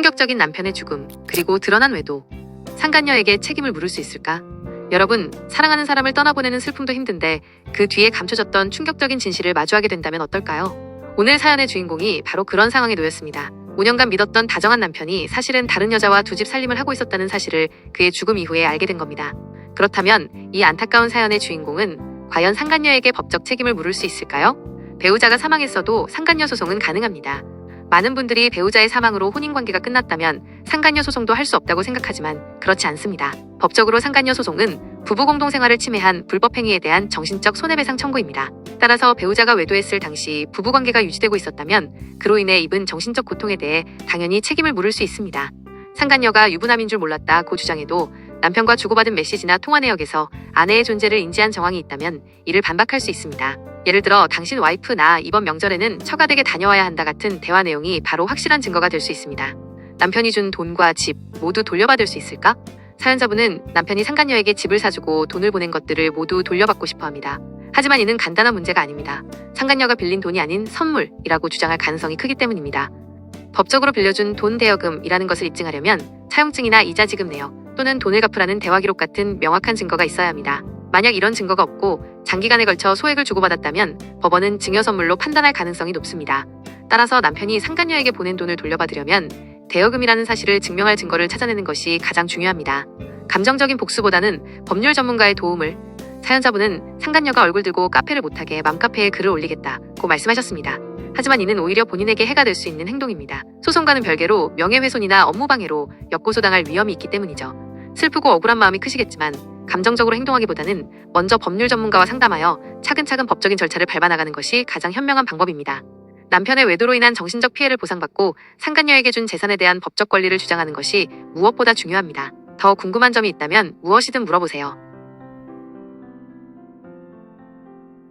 충격적인 남편의 죽음, 그리고 드러난 외도. 상간녀에게 책임을 물을 수 있을까? 여러분, 사랑하는 사람을 떠나보내는 슬픔도 힘든데 그 뒤에 감춰졌던 충격적인 진실을 마주하게 된다면 어떨까요? 오늘 사연의 주인공이 바로 그런 상황에 놓였습니다. 5년간 믿었던 다정한 남편이 사실은 다른 여자와 두 집 살림을 하고 있었다는 사실을 그의 죽음 이후에 알게 된 겁니다. 그렇다면 이 안타까운 사연의 주인공은 과연 상간녀에게 법적 책임을 물을 수 있을까요? 배우자가 사망했어도 상간녀 소송은 가능합니다. 많은 분들이 배우자의 사망으로 혼인관계가 끝났다면 상간녀 소송도 할 수 없다고 생각하지만 그렇지 않습니다. 법적으로 상간녀 소송은 부부 공동생활을 침해한 불법행위에 대한 정신적 손해배상 청구입니다. 따라서 배우자가 외도했을 당시 부부관계가 유지되고 있었다면 그로 인해 입은 정신적 고통에 대해 당연히 책임을 물을 수 있습니다. 상간녀가 유부남인 줄 몰랐다고 주장해도 남편과 주고받은 메시지나 통화 내역에서 아내의 존재를 인지한 정황이 있다면 이를 반박할 수 있습니다. 예를 들어 당신 와이프 나 이번 명절에는 처가댁에 다녀와야 한다 같은 대화 내용이 바로 확실한 증거가 될 수 있습니다. 남편이 준 돈과 집 모두 돌려받을 수 있을까? 사연자분은 남편이 상간녀에게 집을 사주고 돈을 보낸 것들을 모두 돌려받고 싶어 합니다. 하지만 이는 간단한 문제가 아닙니다. 상간녀가 빌린 돈이 아닌 선물이라고 주장할 가능성이 크기 때문입니다. 법적으로 빌려준 돈 대여금이라는 것을 입증하려면 차용증이나 이자 지급 내역 또는 돈을 갚으라는 대화 기록 같은 명확한 증거가 있어야 합니다. 만약 이런 증거가 없고 장기간에 걸쳐 소액을 주고받았다면 법원은 증여 선물로 판단할 가능성이 높습니다. 따라서 남편이 상간녀에게 보낸 돈을 돌려받으려면 대여금이라는 사실을 증명할 증거를 찾아내는 것이 가장 중요합니다. 감정적인 복수보다는 법률 전문가의 도움을. 사연자분은 상간녀가 얼굴 들고 카페를 못하게 맘카페에 글을 올리겠다고 말씀하셨습니다. 하지만 이는 오히려 본인에게 해가 될 수 있는 행동입니다. 소송과는 별개로 명예훼손이나 업무방해로 역고소당할 위험이 있기 때문이죠. 슬프고 억울한 마음이 크시겠지만 감정적으로 행동하기보다는 먼저 법률 전문가와 상담하여 차근차근 법적인 절차를 밟아나가는 것이 가장 현명한 방법입니다. 남편의 외도로 인한 정신적 피해를 보상받고 상간녀에게 준 재산에 대한 법적 권리를 주장하는 것이 무엇보다 중요합니다. 더 궁금한 점이 있다면 무엇이든 물어보세요.